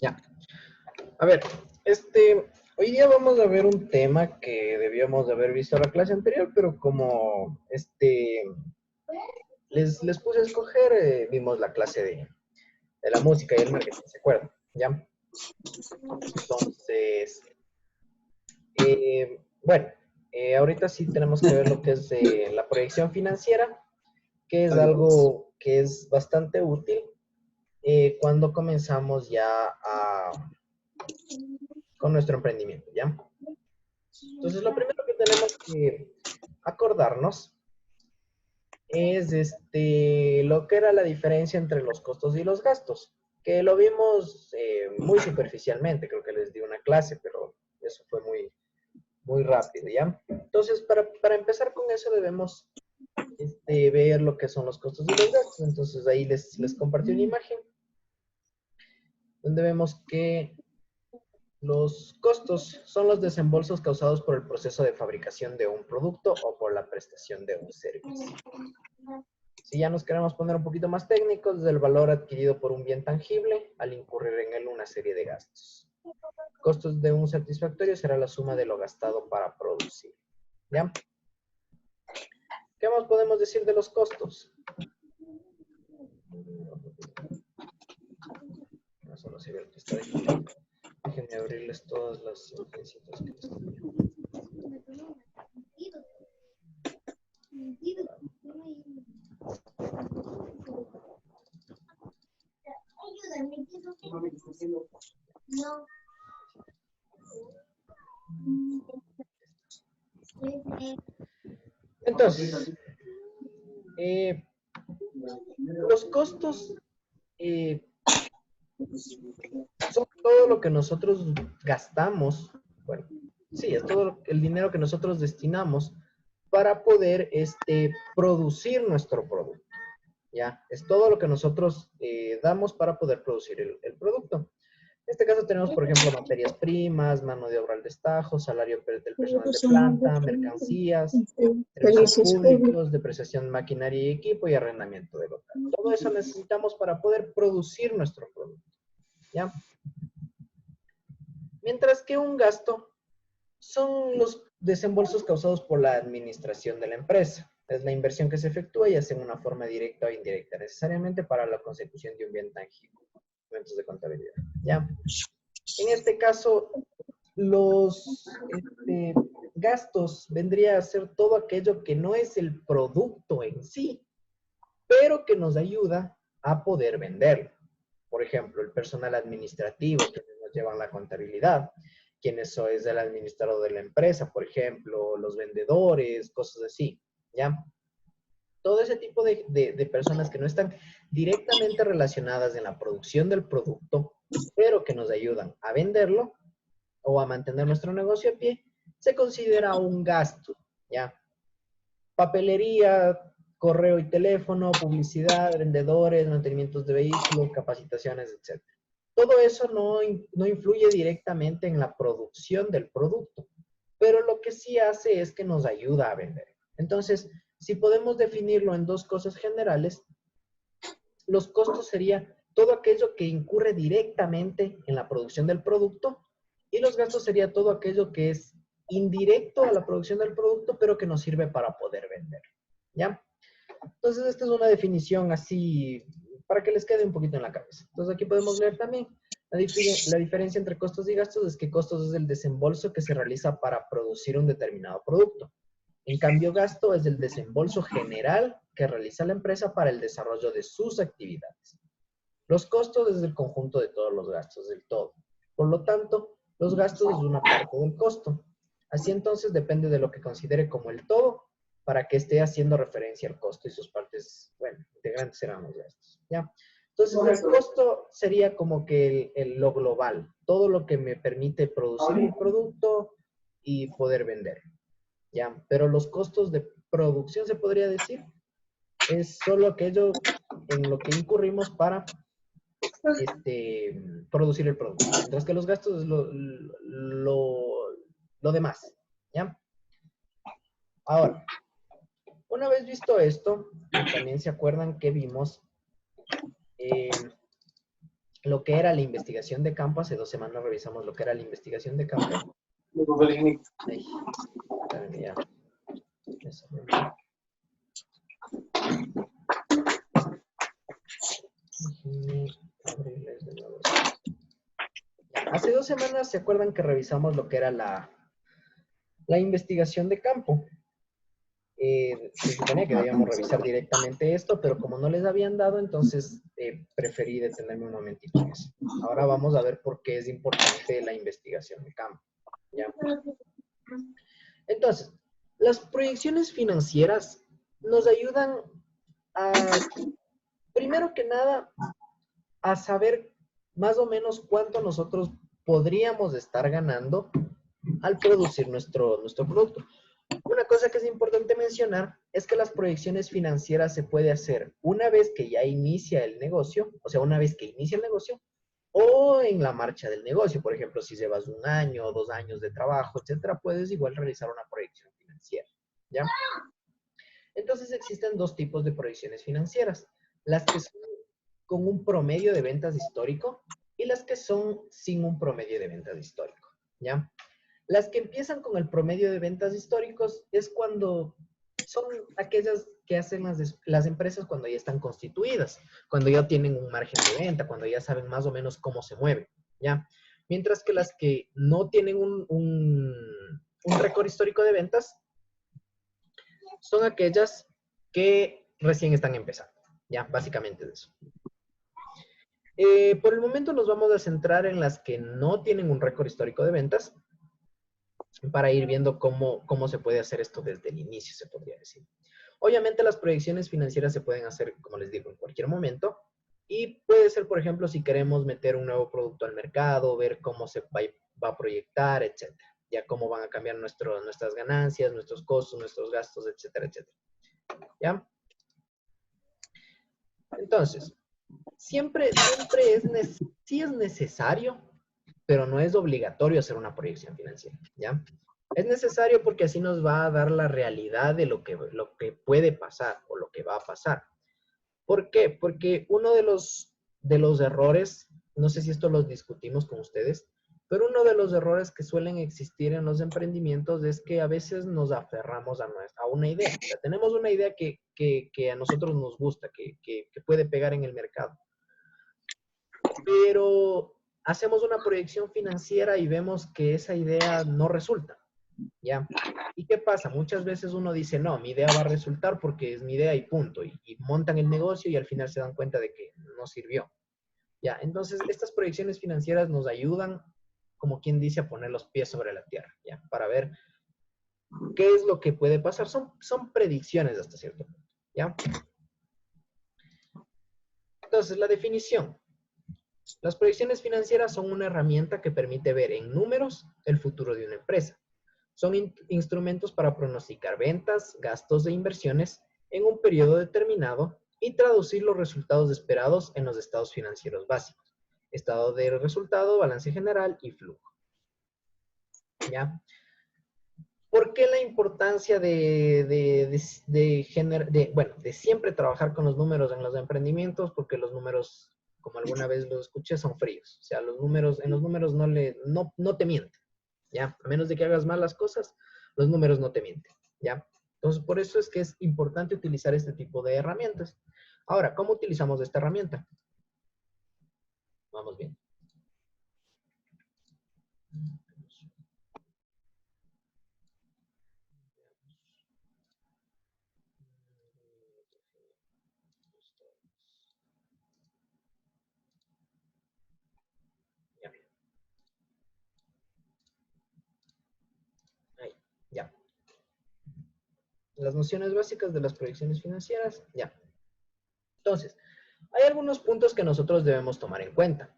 Ya. A ver, hoy día vamos a ver un tema que debíamos de haber visto en la clase anterior, pero como les puse a escoger, vimos la clase de la música y el marketing, ¿se acuerdan? ¿Ya? Entonces, bueno, ahorita sí tenemos que ver lo que es la proyección financiera, que es algo que es bastante útil cuando comenzamos ya con nuestro emprendimiento, ¿ya? Entonces, lo primero que tenemos que acordarnos es lo que era la diferencia entre los costos y los gastos, que lo vimos muy superficialmente, creo que les di una clase, pero eso fue muy rápido, ¿ya? Entonces, para empezar con eso debemos ver lo que son los costos y los gastos. Entonces, ahí les compartí una imagen donde vemos que los costos son los desembolsos causados por el proceso de fabricación de un producto o por la prestación de un servicio. Si ya nos queremos poner un poquito más técnicos, es el valor adquirido por un bien tangible al incurrir en él una serie de gastos. Costos de un satisfactorio será la suma de lo gastado para producir. ¿Ya? ¿Qué más podemos decir de los costos? No solo se ve el que está ahí. Déjenme abrirles todas las imagencitas que les tenía. Entonces, los costos son todo lo que nosotros gastamos, bueno, sí, es todo el dinero que nosotros destinamos para poder producir nuestro producto, ¿ya? Es todo lo que nosotros damos para poder producir el producto. En este caso tenemos, por ejemplo, materias primas, mano de obra al destajo, salario del personal de planta, mercancías, servicios públicos, depreciación de maquinaria y equipo y arrendamiento de local. Todo eso necesitamos para poder producir nuestro producto, ¿ya? Mientras que un gasto son los desembolsos causados por la administración de la empresa. Es la inversión que se efectúa ya sea en una forma directa o indirecta, necesariamente para la consecución de un bien tangible. Documentos de contabilidad. ¿Ya? En este caso, los gastos vendría a ser todo aquello que no es el producto en sí, pero que nos ayuda a poder venderlo. Por ejemplo, el personal administrativo que nos llevan la contabilidad, quienes es el administrador de la empresa, por ejemplo, los vendedores, cosas así, ¿ya? Todo ese tipo de personas que no están directamente relacionadas en la producción del producto, pero que nos ayudan a venderlo o a mantener nuestro negocio a pie, se considera un gasto, ¿ya? Papelería, correo y teléfono, publicidad, vendedores, mantenimientos de vehículos, capacitaciones, etc. Todo eso no influye directamente en la producción del producto, pero lo que sí hace es que nos ayuda a vender. Entonces, si podemos definirlo en dos cosas generales, los costos sería todo aquello que incurre directamente en la producción del producto y los gastos sería todo aquello que es indirecto a la producción del producto, pero que nos sirve para poder vender. ¿Ya? Entonces, esta es una definición así para que les quede un poquito en la cabeza. Entonces, aquí podemos leer también la diferencia entre costos y gastos es que costos es el desembolso que se realiza para producir un determinado producto. En cambio, gasto es el desembolso general que realiza la empresa para el desarrollo de sus actividades. Los costos es el conjunto de todos los gastos, del todo. Por lo tanto, los gastos es una parte del costo. Así entonces depende de lo que considere como el todo para que esté haciendo referencia al costo y sus partes, bueno, integrantes serán los gastos. ¿Ya? Entonces, el costo sería como que lo global, todo lo que me permite producir mi producto y poder vender. ¿Ya? Pero los costos de producción, se podría decir, es solo aquello en lo que incurrimos para producir el producto. Mientras que los gastos es lo demás. ¿Ya? Ahora, una vez visto esto, también se acuerdan que vimos que lo que era la investigación de campo. Hace 2 semanas revisamos lo que era la investigación de campo. Ay, espérame, ya. Eso, déjenme abrirles de nuevo. Hace 2 semanas, ¿se acuerdan que revisamos lo que era la investigación de campo? Se suponía que debíamos revisar directamente esto, pero como no les habían dado, entonces preferí detenerme un momentito en eso. Ahora vamos a ver por qué es importante la investigación de campo. ¿Ya? Entonces, las proyecciones financieras nos ayudan a, primero que nada, a saber más o menos cuánto nosotros podríamos estar ganando al producir nuestro producto. Una cosa que es importante mencionar es que las proyecciones financieras se puede hacer una vez que ya inicia el negocio, o sea, una vez que inicia el negocio, o en la marcha del negocio. Por ejemplo, si llevas 1 año o 2 años de trabajo, etcétera, puedes igual realizar una proyección financiera, ¿ya? Entonces existen dos tipos de proyecciones financieras: las que son con un promedio de ventas histórico y las que son sin un promedio de ventas histórico, ¿ya? Las que empiezan con el promedio de ventas históricos es cuando son aquellas que hacen las empresas cuando ya están constituidas, cuando ya tienen un margen de venta, cuando ya saben más o menos cómo se mueven, ¿ya? Mientras que las que no tienen un récord histórico de ventas son aquellas que recién están empezando, ¿ya? Básicamente es eso. Por el momento nos vamos a centrar en las que no tienen un récord histórico de ventas, para ir viendo cómo se puede hacer esto desde el inicio, se podría decir. Obviamente las proyecciones financieras se pueden hacer, como les digo, en cualquier momento. Y puede ser, por ejemplo, si queremos meter un nuevo producto al mercado, ver cómo se va a proyectar, etcétera. Ya cómo van a cambiar nuestras ganancias, nuestros costos, nuestros gastos, etcétera, etcétera. ¿Ya? Entonces, siempre sí es necesario, pero no es obligatorio hacer una proyección financiera, ¿ya? Es necesario porque así nos va a dar la realidad de lo que puede pasar o lo que va a pasar. ¿Por qué? Porque uno de los errores, no sé si esto los discutimos con ustedes, pero uno de los errores que suelen existir en los emprendimientos es que a veces nos aferramos a una idea. O sea, tenemos una idea que a nosotros nos gusta, que puede pegar en el mercado. Pero hacemos una proyección financiera y vemos que esa idea no resulta, ¿ya? ¿Y qué pasa? Muchas veces uno dice, no, mi idea va a resultar porque es mi idea y punto. Y montan el negocio y al final se dan cuenta de que no sirvió, ¿ya? Entonces, estas proyecciones financieras nos ayudan, como quien dice, a poner los pies sobre la tierra, ¿ya? Para ver qué es lo que puede pasar. Son predicciones hasta cierto punto, ¿ya? Entonces, la definición. Las proyecciones financieras son una herramienta que permite ver en números el futuro de una empresa. Son instrumentos para pronosticar ventas, gastos e inversiones en un periodo determinado y traducir los resultados esperados en los estados financieros básicos: estado de resultado, balance general y flujo. ¿Ya? ¿Por qué la importancia de siempre trabajar con los números en los emprendimientos? Porque los números, como alguna vez los escuché, son fríos. O sea, en los números no te mienten, ¿ya? A menos de que hagas mal las cosas, los números no te mienten, ¿ya? Entonces, por eso es que es importante utilizar este tipo de herramientas. Ahora, ¿cómo utilizamos esta herramienta? Vamos bien. Ahí, ya. Las nociones básicas de las proyecciones financieras, ya. Entonces, hay algunos puntos que nosotros debemos tomar en cuenta.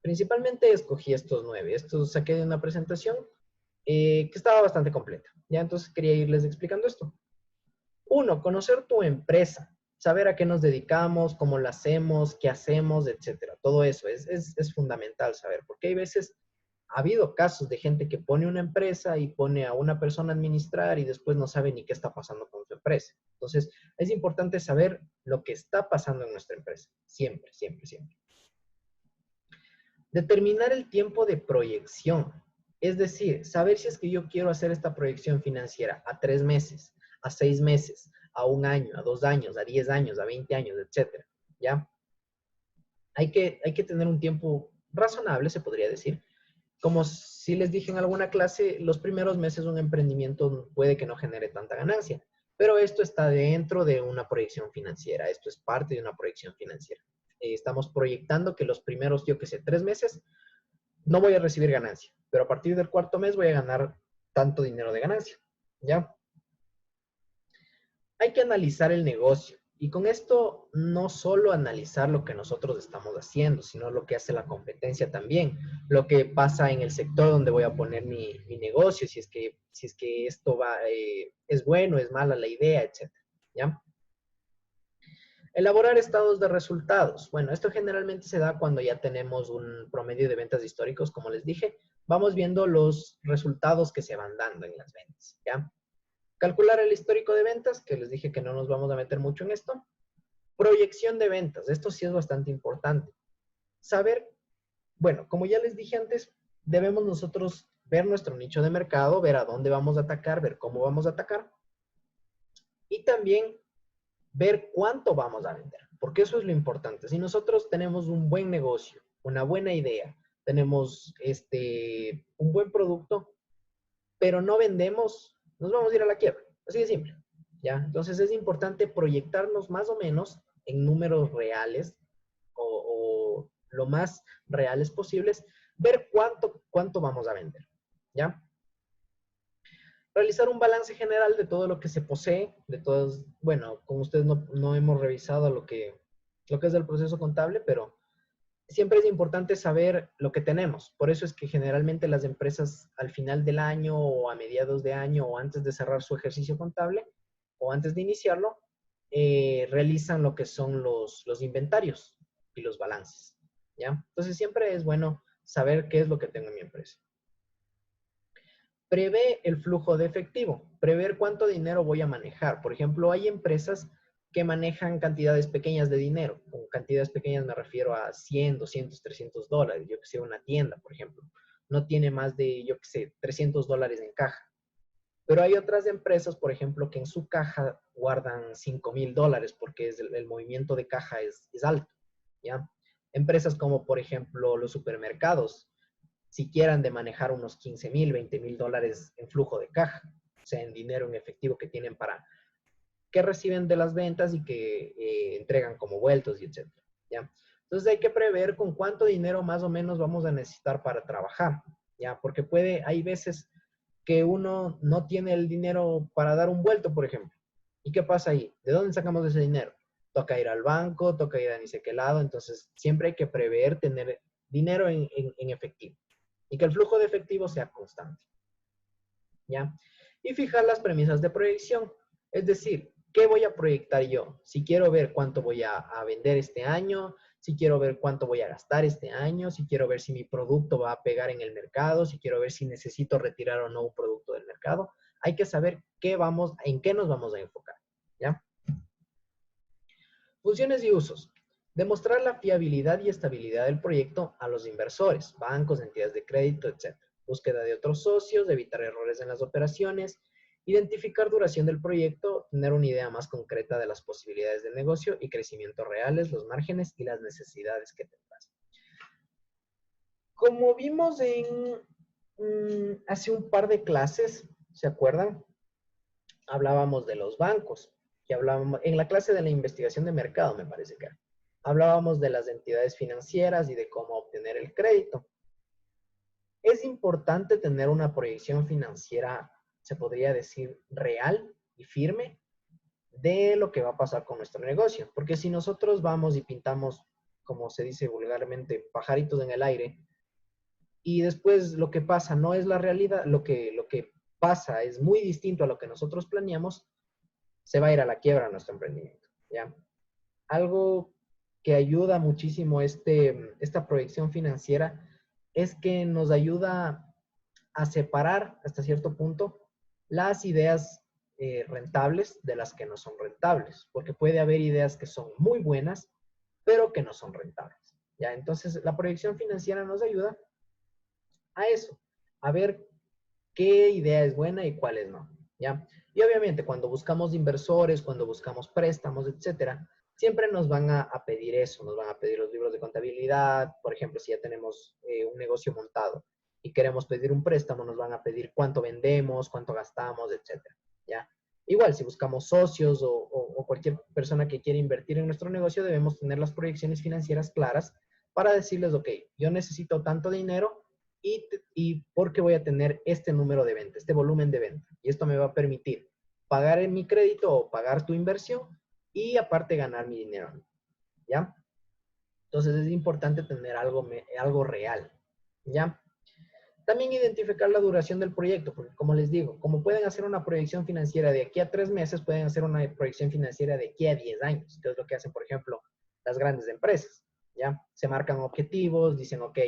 Principalmente escogí estos 9. Estos saqué de una presentación que estaba bastante completa. Ya, entonces quería irles explicando esto. 1, conocer tu empresa. Saber a qué nos dedicamos, cómo la hacemos, qué hacemos, etcétera. Todo eso es fundamental saber, porque hay veces, ha habido casos de gente que pone una empresa y pone a una persona a administrar y después no sabe ni qué está pasando con su empresa. Entonces, es importante saber lo que está pasando en nuestra empresa. Siempre, siempre, siempre. Determinar el tiempo de proyección. Es decir, saber si es que yo quiero hacer esta proyección financiera a 3 meses, a 6 meses, a 1 año, a 2 años, a 10 años, a 20 años, etcétera. ¿Ya? Hay que tener un tiempo razonable, se podría decir. Como si les dije en alguna clase, los primeros meses un emprendimiento puede que no genere tanta ganancia, pero esto está dentro de una proyección financiera, esto es parte de una proyección financiera. Estamos proyectando que los primeros, yo que sé, 3 meses no voy a recibir ganancia, pero a partir del cuarto mes voy a ganar tanto dinero de ganancia, ¿ya? Hay que analizar el negocio. Y con esto no solo analizar lo que nosotros estamos haciendo, sino lo que hace la competencia también, lo que pasa en el sector donde voy a poner mi negocio, si es que esto es bueno, es mala la idea, etcétera, ¿ya? Elaborar estados de resultados. Bueno, esto generalmente se da cuando ya tenemos un promedio de ventas históricos, como les dije. Vamos viendo los resultados que se van dando en las ventas, ¿ya? Calcular el histórico de ventas, que les dije que no nos vamos a meter mucho en esto. Proyección de ventas, esto sí es bastante importante. Saber, bueno, como ya les dije antes, debemos nosotros ver nuestro nicho de mercado, ver a dónde vamos a atacar, ver cómo vamos a atacar y también ver cuánto vamos a vender, porque eso es lo importante. Si nosotros tenemos un buen negocio, una buena idea, tenemos un buen producto, pero no vendemos, nos vamos a ir a la quiebra. Así de simple, ¿ya? Entonces es importante proyectarnos más o menos en números reales o lo más reales posibles, ver cuánto vamos a vender, ¿ya? Realizar un balance general de todo lo que se posee, de todos, bueno, con ustedes no hemos revisado lo que es el proceso contable, pero siempre es importante saber lo que tenemos. Por eso es que generalmente las empresas al final del año o a mediados de año o antes de cerrar su ejercicio contable o antes de iniciarlo, realizan lo que son los inventarios y los balances, ¿ya? Entonces siempre es bueno saber qué es lo que tengo en mi empresa. Prevé el flujo de efectivo, prever cuánto dinero voy a manejar. Por ejemplo, hay empresas que manejan cantidades pequeñas de dinero. Con cantidades pequeñas me refiero a 100, 200, 300 dólares. Yo que sé, una tienda, por ejemplo, no tiene más de, yo que sé, 300 dólares en caja. Pero hay otras empresas, por ejemplo, que en su caja guardan 5,000 dólares porque el movimiento de caja es alto, ¿ya? Empresas como, por ejemplo, los supermercados si quieran de manejar unos 15,000, 20,000 dólares en flujo de caja, o sea, en dinero en efectivo que tienen para, que reciben de las ventas y que entregan como vueltos y etcétera, ¿ya? Entonces hay que prever con cuánto dinero más o menos vamos a necesitar para trabajar, ¿ya? Porque hay veces que uno no tiene el dinero para dar un vuelto, por ejemplo. ¿Y qué pasa ahí? ¿De dónde sacamos ese dinero? Toca ir al banco, toca ir a ni sé qué lado, entonces siempre hay que prever tener dinero en efectivo y que el flujo de efectivo sea constante, ¿ya? Y fijar las premisas de proyección, es decir, ¿qué voy a proyectar yo? Si quiero ver cuánto voy a vender este año, si quiero ver cuánto voy a gastar este año, si quiero ver si mi producto va a pegar en el mercado, si quiero ver si necesito retirar o no un producto del mercado, hay que saber en qué nos vamos a enfocar, ¿ya? Funciones y usos. Demostrar la fiabilidad y estabilidad del proyecto a los inversores, bancos, entidades de crédito, etc. Búsqueda de otros socios, evitar errores en las operaciones, identificar duración del proyecto, tener una idea más concreta de las posibilidades de negocio y crecimiento reales, los márgenes y las necesidades que tendrás. Como vimos hace un par de clases, ¿se acuerdan? Hablábamos de los bancos, que hablábamos en la clase de la investigación de mercado, me parece que era. Hablábamos de las entidades financieras y de cómo obtener el crédito. Es importante tener una proyección financiera, se podría decir, real y firme de lo que va a pasar con nuestro negocio. Porque si nosotros vamos y pintamos, como se dice vulgarmente, pajaritos en el aire, y después lo que pasa no es la realidad, lo que pasa es muy distinto a lo que nosotros planeamos, se va a ir a la quiebra nuestro emprendimiento, ¿ya? Algo que ayuda muchísimo esta proyección financiera es que nos ayuda a separar hasta cierto punto las ideas rentables de las que no son rentables, porque puede haber ideas que son muy buenas, pero que no son rentables, ¿ya? Entonces, la proyección financiera nos ayuda a eso, a ver qué idea es buena y cuáles no, ¿ya? Y obviamente cuando buscamos inversores, cuando buscamos préstamos, etcétera, siempre nos van a pedir eso, nos van a pedir los libros de contabilidad, por ejemplo, si ya tenemos un negocio montado y queremos pedir un préstamo, nos van a pedir cuánto vendemos, cuánto gastamos, etcétera, ¿ya? Igual, si buscamos socios o cualquier persona que quiera invertir en nuestro negocio, debemos tener las proyecciones financieras claras para decirles, ok, yo necesito tanto dinero y porque voy a tener este número de venta, este volumen de venta. Y esto me va a permitir pagar en mi crédito o pagar tu inversión y aparte ganar mi dinero, ¿ya? Entonces es importante tener algo real, ¿ya? También identificar la duración del proyecto, porque como les digo, como pueden hacer una proyección financiera de aquí a 3 meses, pueden hacer una proyección financiera de aquí a 10 años, que es lo que hacen, por ejemplo, las grandes empresas, ¿ya? Se marcan objetivos, dicen, ok,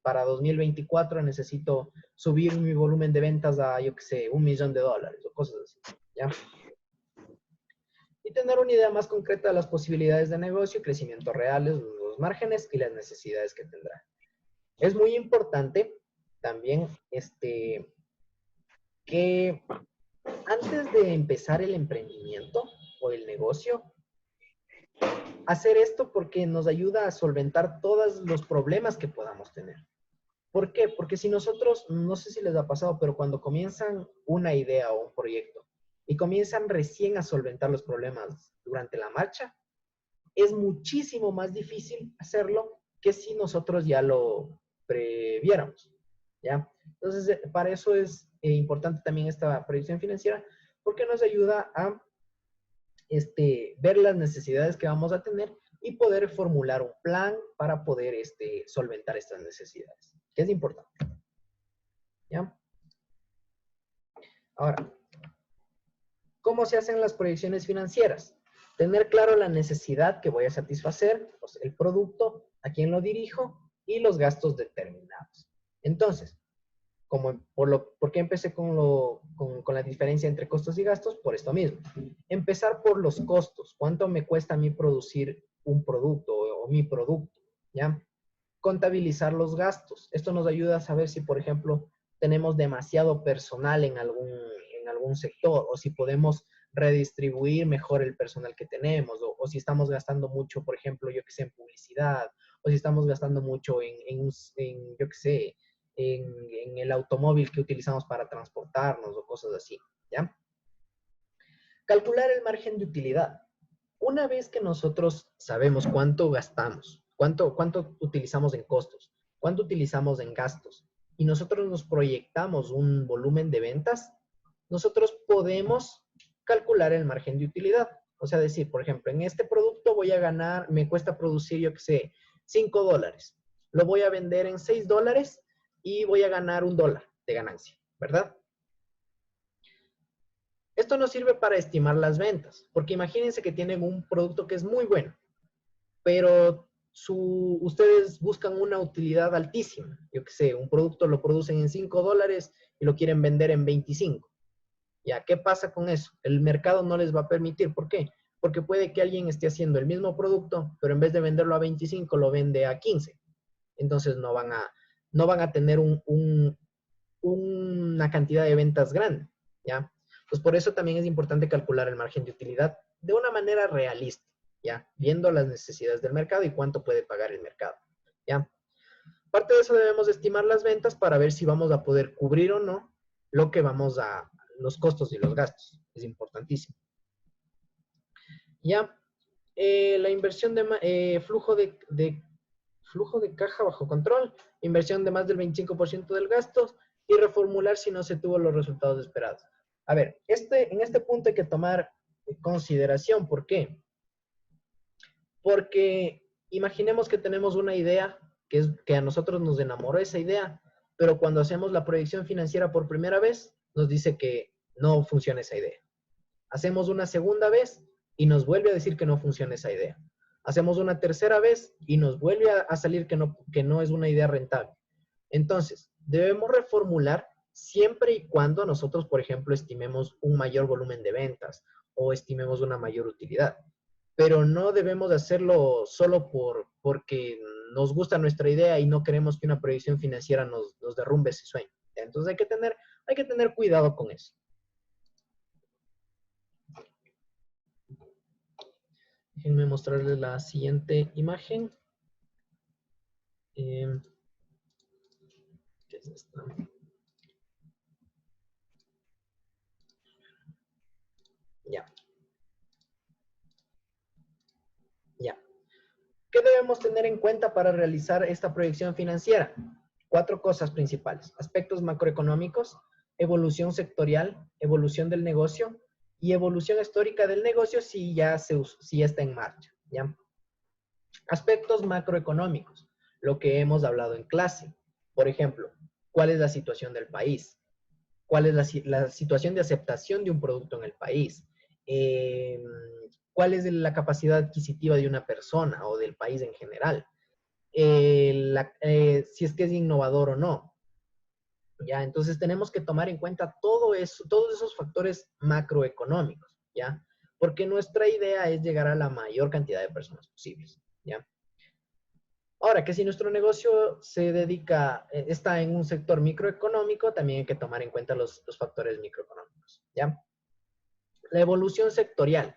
para 2024 necesito subir mi volumen de ventas a, yo qué sé, $1.000.000 o cosas así, ¿ya? Y tener una idea más concreta de las posibilidades de negocio, crecimientos reales, los márgenes y las necesidades que tendrá. Es muy importante también que antes de empezar el emprendimiento o el negocio, hacer esto porque nos ayuda a solventar todos los problemas que podamos tener. ¿Por qué? Porque si nosotros, no sé si les ha pasado, pero cuando comienzan una idea o un proyecto y comienzan recién a solventar los problemas durante la marcha, es muchísimo más difícil hacerlo que si nosotros ya lo previéramos, ¿ya? Entonces, para eso es importante también esta proyección financiera, porque nos ayuda a ver las necesidades que vamos a tener y poder formular un plan para poder solventar estas necesidades, que es importante, ¿ya? Ahora, ¿cómo se hacen las proyecciones financieras? Tener claro la necesidad que voy a satisfacer, pues, el producto, a quién lo dirijo y los gastos determinados. Entonces, ¿por qué empecé con la diferencia entre costos y gastos? Por esto mismo. Empezar por los costos. ¿Cuánto me cuesta a mí producir un producto o mi producto? ¿Ya? Contabilizar los gastos. Esto nos ayuda a saber si, por ejemplo, tenemos demasiado personal en algún sector o si podemos redistribuir mejor el personal que tenemos o si estamos gastando mucho, por ejemplo, yo que sé, en publicidad o si estamos gastando mucho yo que sé, en el automóvil que utilizamos para transportarnos o cosas así, ¿ya? Calcular el margen de utilidad. Una vez que nosotros sabemos cuánto gastamos, cuánto utilizamos en costos, cuánto utilizamos en gastos, y nosotros nos proyectamos un volumen de ventas, nosotros podemos calcular el margen de utilidad. O sea, decir, por ejemplo, en este producto voy a ganar, me cuesta producir, yo qué sé, $5. Lo voy a vender en $6 y voy a ganar $1 de ganancia, ¿verdad? Esto nos sirve para estimar las ventas, porque imagínense que tienen un producto que es muy bueno, pero ustedes buscan una utilidad altísima. Yo qué sé, un producto lo producen en $5 y lo quieren vender en 25. ¿Ya? ¿Qué pasa con eso? El mercado no les va a permitir. ¿Por qué? Porque puede que alguien esté haciendo el mismo producto, pero en vez de venderlo a 25, lo vende a 15. Entonces no van a tener una cantidad de ventas grande, ¿ya? Pues por eso también es importante calcular el margen de utilidad de una manera realista, ¿ya? Viendo las necesidades del mercado y cuánto puede pagar el mercado, ¿ya? Aparte de eso, debemos estimar las ventas para ver si vamos a poder cubrir o no los costos y los gastos. Es importantísimo. ¿Ya? La inversión flujo de caja bajo control, inversión de más del 25% del gasto y reformular si no se tuvo los resultados esperados. A ver, en este punto hay que tomar consideración. ¿Por qué? Porque imaginemos que tenemos una idea que a nosotros nos enamoró esa idea, pero cuando hacemos la proyección financiera por primera vez, nos dice que no funciona esa idea. Hacemos una segunda vez y nos vuelve a decir que no funciona esa idea. Hacemos una tercera vez y nos vuelve a salir que no es una idea rentable. Entonces, debemos reformular siempre y cuando nosotros, por ejemplo, estimemos un mayor volumen de ventas o estimemos una mayor utilidad. Pero no debemos hacerlo solo porque nos gusta nuestra idea y no queremos que una proyección financiera nos derrumbe ese sueño. Entonces hay que tener cuidado con eso. Déjenme mostrarles la siguiente imagen. ¿Qué es esta? Ya. Ya. ¿Qué debemos tener en cuenta para realizar esta proyección financiera? 4 cosas principales: aspectos macroeconómicos, evolución sectorial, evolución del negocio y evolución histórica del negocio si ya está en marcha. ¿Ya? Aspectos macroeconómicos, lo que hemos hablado en clase. Por ejemplo, ¿cuál es la situación del país? ¿Cuál es la situación de aceptación de un producto en el país? ¿Cuál es la capacidad adquisitiva de una persona o del país en general? Si es que es innovador o no. ¿Ya? Entonces tenemos que tomar en cuenta todo eso, todos esos factores macroeconómicos, ¿ya? Porque nuestra idea es llegar a la mayor cantidad de personas posibles, ¿ya? Ahora, que si nuestro negocio está en un sector microeconómico, también hay que tomar en cuenta los factores microeconómicos, ¿ya? La evolución sectorial.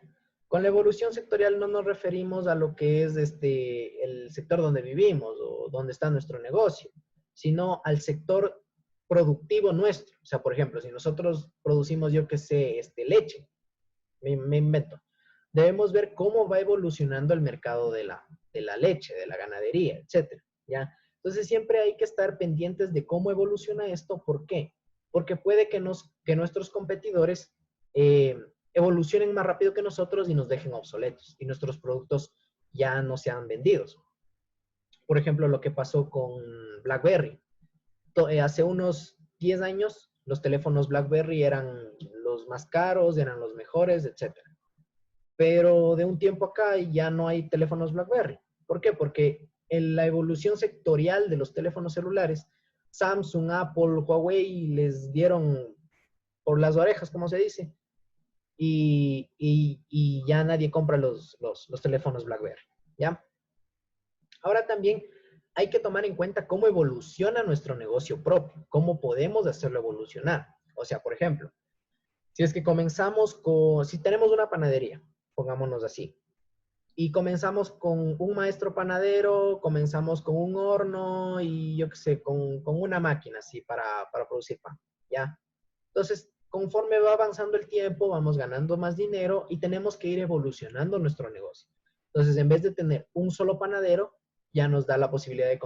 Con la evolución sectorial no nos referimos a lo que es el sector donde vivimos o donde está nuestro negocio, sino al sector productivo nuestro. O sea, por ejemplo, si nosotros producimos, yo qué sé, leche, me invento, debemos ver cómo va evolucionando el mercado de la leche, de la ganadería, etcétera, ¿ya? Entonces siempre hay que estar pendientes de cómo evoluciona esto. ¿Por qué? Porque puede que nuestros competidores evolucionen más rápido que nosotros y nos dejen obsoletos y nuestros productos ya no sean vendidos. Por ejemplo, lo que pasó con BlackBerry. Hace unos 10 años, los teléfonos BlackBerry eran los más caros, eran los mejores, etcétera. Pero de un tiempo acá ya no hay teléfonos BlackBerry. ¿Por qué? Porque en la evolución sectorial de los teléfonos celulares, Samsung, Apple, Huawei les dieron por las orejas, como se dice, y ya nadie compra los teléfonos BlackBerry, ¿ya? Ahora también hay que tomar en cuenta cómo evoluciona nuestro negocio propio, cómo podemos hacerlo evolucionar. O sea, por ejemplo, si es que si tenemos una panadería, pongámonos así, y comenzamos con un maestro panadero, comenzamos con un horno y yo qué sé, con una máquina así para producir pan, ¿ya? Entonces, conforme va avanzando el tiempo, vamos ganando más dinero y tenemos que ir evolucionando nuestro negocio. Entonces, en vez de tener un solo panadero, ya nos da la posibilidad de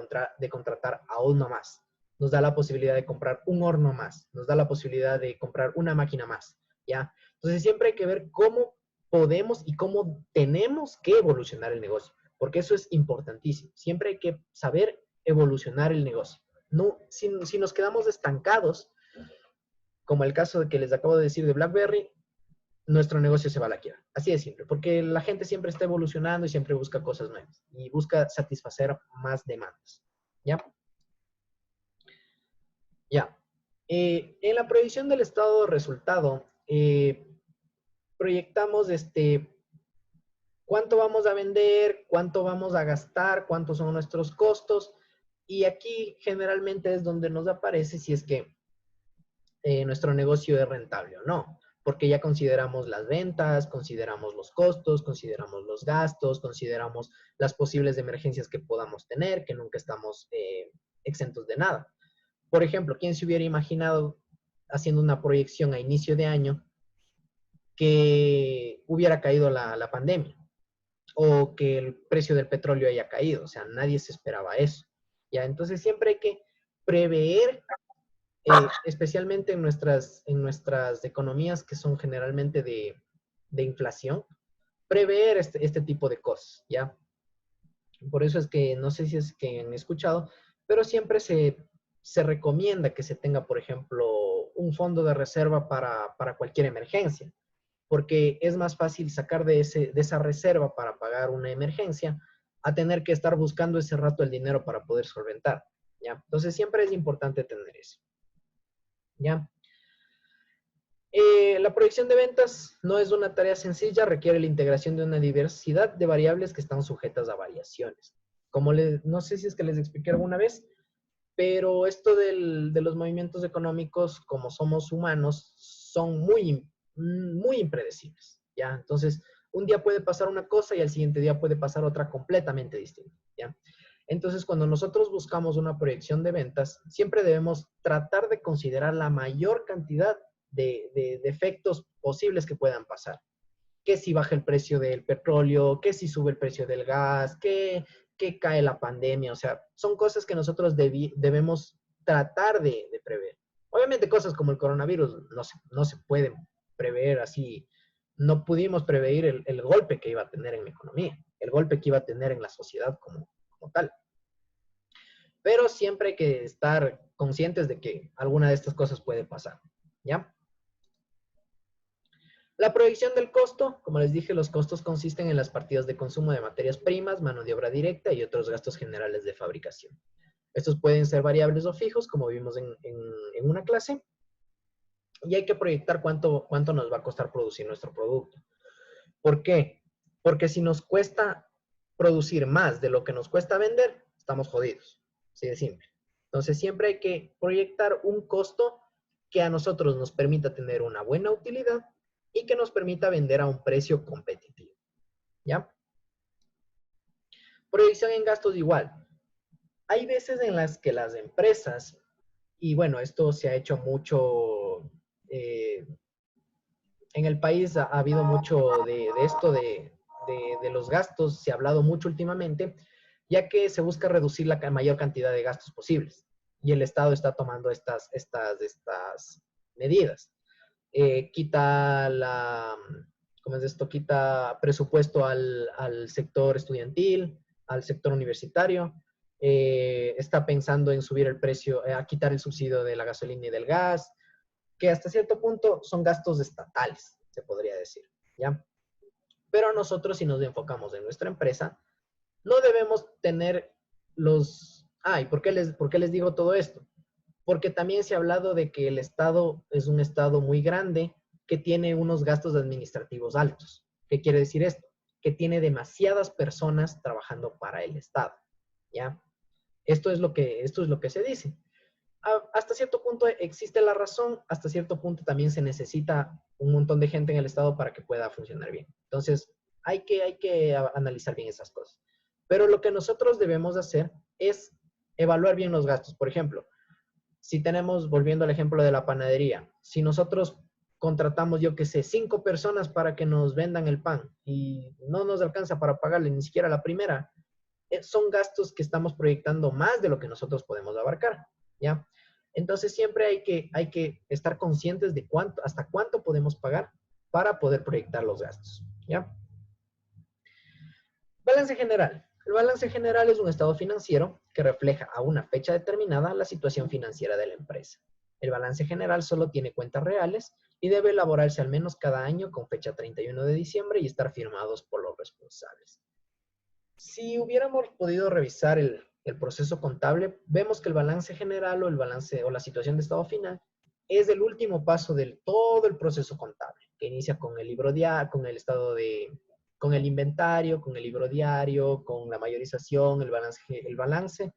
contratar a uno más. Nos da la posibilidad de comprar un horno más. Nos da la posibilidad de comprar una máquina más, ¿ya? Entonces, siempre hay que ver cómo podemos y cómo tenemos que evolucionar el negocio, porque eso es importantísimo. Siempre hay que saber evolucionar el negocio. No, si nos quedamos estancados, como el caso que les acabo de decir de BlackBerry, nuestro negocio se va a la quiebra. Así de simple, porque la gente siempre está evolucionando y siempre busca cosas nuevas y busca satisfacer más demandas. ¿Ya? Ya. En la proyección del estado de resultado, proyectamos cuánto vamos a vender, cuánto vamos a gastar, cuántos son nuestros costos, y aquí generalmente es donde nos aparece si es que nuestro negocio es rentable o no, porque ya consideramos las ventas, consideramos los costos, consideramos los gastos, consideramos las posibles emergencias que podamos tener, que nunca estamos exentos de nada. Por ejemplo, ¿quién se hubiera imaginado haciendo una proyección a inicio de año que hubiera caído la pandemia o que el precio del petróleo haya caído? O sea, nadie se esperaba eso. ¿Ya? Entonces siempre hay que prever, especialmente en nuestras economías que son generalmente de inflación, prever este tipo de cosas, ¿ya? Por eso es que, no sé si es que han escuchado, pero siempre se recomienda que se tenga, por ejemplo, un fondo de reserva para cualquier emergencia, porque es más fácil sacar de esa reserva para pagar una emergencia a tener que estar buscando ese rato el dinero para poder solventar, ¿ya? Entonces siempre es importante tener eso, ¿ya? La proyección de ventas no es una tarea sencilla, requiere la integración de una diversidad de variables que están sujetas a variaciones. no sé si es que les expliqué alguna vez, pero esto de los movimientos económicos, como somos humanos, son muy impredecibles, ¿ya? Entonces, un día puede pasar una cosa y al siguiente día puede pasar otra completamente distinta, ¿ya? Entonces, cuando nosotros buscamos una proyección de ventas, siempre debemos tratar de considerar la mayor cantidad de efectos posibles que puedan pasar. Que si baja el precio del petróleo, que si sube el precio del gas, que cae la pandemia. O sea, son cosas que nosotros debemos tratar de prever. Obviamente cosas como el coronavirus no se pueden prever así. No pudimos prever el golpe que iba a tener en la economía, el golpe que iba a tener en la sociedad como tal. Pero siempre hay que estar conscientes de que alguna de estas cosas puede pasar, ¿ya? La proyección del costo, como les dije, los costos consisten en las partidas de consumo de materias primas, mano de obra directa y otros gastos generales de fabricación. Estos pueden ser variables o fijos, como vimos en una clase, y hay que proyectar cuánto nos va a costar producir nuestro producto. ¿Por qué? Porque si nos cuesta producir más de lo que nos cuesta vender, estamos jodidos. Así de simple. Entonces, siempre hay que proyectar un costo que a nosotros nos permita tener una buena utilidad y que nos permita vender a un precio competitivo. ¿Ya? Proyección en gastos igual. Hay veces en las que las empresas, y bueno, esto se ha hecho mucho, en el país ha habido mucho de esto de los gastos, se ha hablado mucho últimamente, ya que se busca reducir la mayor cantidad de gastos posibles. Y el Estado está tomando estas medidas. Quita ¿cómo es esto? Quita presupuesto al sector estudiantil, al sector universitario. Está pensando en subir el precio, a quitar el subsidio de la gasolina y del gas, que hasta cierto punto son gastos estatales, se podría decir, ¿ya? Pero nosotros, si nos enfocamos en nuestra empresa, no debemos tener ¿y por qué les digo todo esto? Porque también se ha hablado de que el Estado es un Estado muy grande que tiene unos gastos administrativos altos. ¿Qué quiere decir esto? Que tiene demasiadas personas trabajando para el Estado, ¿ya? Esto es lo que se dice. Hasta cierto punto existe la razón, hasta cierto punto también se necesita un montón de gente en el Estado para que pueda funcionar bien. Entonces, hay que analizar bien esas cosas. Pero lo que nosotros debemos hacer es evaluar bien los gastos. Por ejemplo, si tenemos, volviendo al ejemplo de la panadería, si nosotros contratamos, yo qué sé, 5 personas para que nos vendan el pan y no nos alcanza para pagarle ni siquiera la primera, son gastos que estamos proyectando más de lo que nosotros podemos abarcar, ¿ya? Entonces siempre hay que estar conscientes de hasta cuánto podemos pagar para poder proyectar los gastos, ¿ya? Balance general. El balance general es un estado financiero que refleja a una fecha determinada la situación financiera de la empresa. El balance general solo tiene cuentas reales y debe elaborarse al menos cada año con fecha 31 de diciembre y estar firmados por los responsables. Si hubiéramos podido revisar el proceso contable, vemos que el balance general o el balance o la situación de estado final es el último paso de todo el proceso contable, que inicia con el libro diario, con el inventario, con el libro diario, con la mayorización, el balance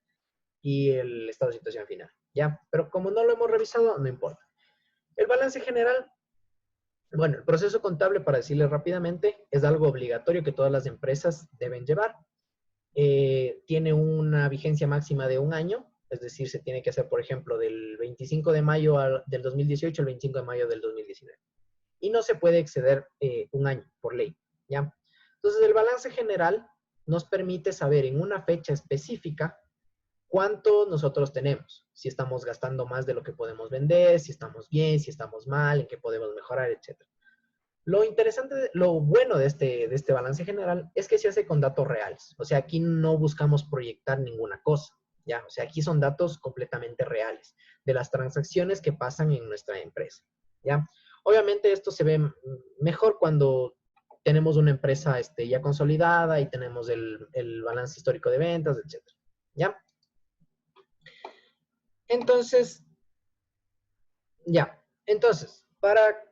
y el estado de situación final, ¿ya? Pero como no lo hemos revisado, no importa. El balance general, bueno, el proceso contable, para decirle rápidamente, es algo obligatorio que todas las empresas deben llevar. Tiene una vigencia máxima de un año, es decir, se tiene que hacer, por ejemplo, del 25 de mayo del 2018 al 25 de mayo del 2019. Y no se puede exceder un año por ley, ¿ya? Entonces, el balance general nos permite saber en una fecha específica cuánto nosotros tenemos, si estamos gastando más de lo que podemos vender, si estamos bien, si estamos mal, en qué podemos mejorar, etc. Lo interesante, lo bueno de este balance general es que se hace con datos reales. O sea, aquí no buscamos proyectar ninguna cosa, ¿ya? O sea, aquí son datos completamente reales de las transacciones que pasan en nuestra empresa, ¿ya? Obviamente esto se ve mejor cuando tenemos una empresa ya consolidada y tenemos el balance histórico de ventas, etc. ¿Ya? Entonces, ya. Entonces, para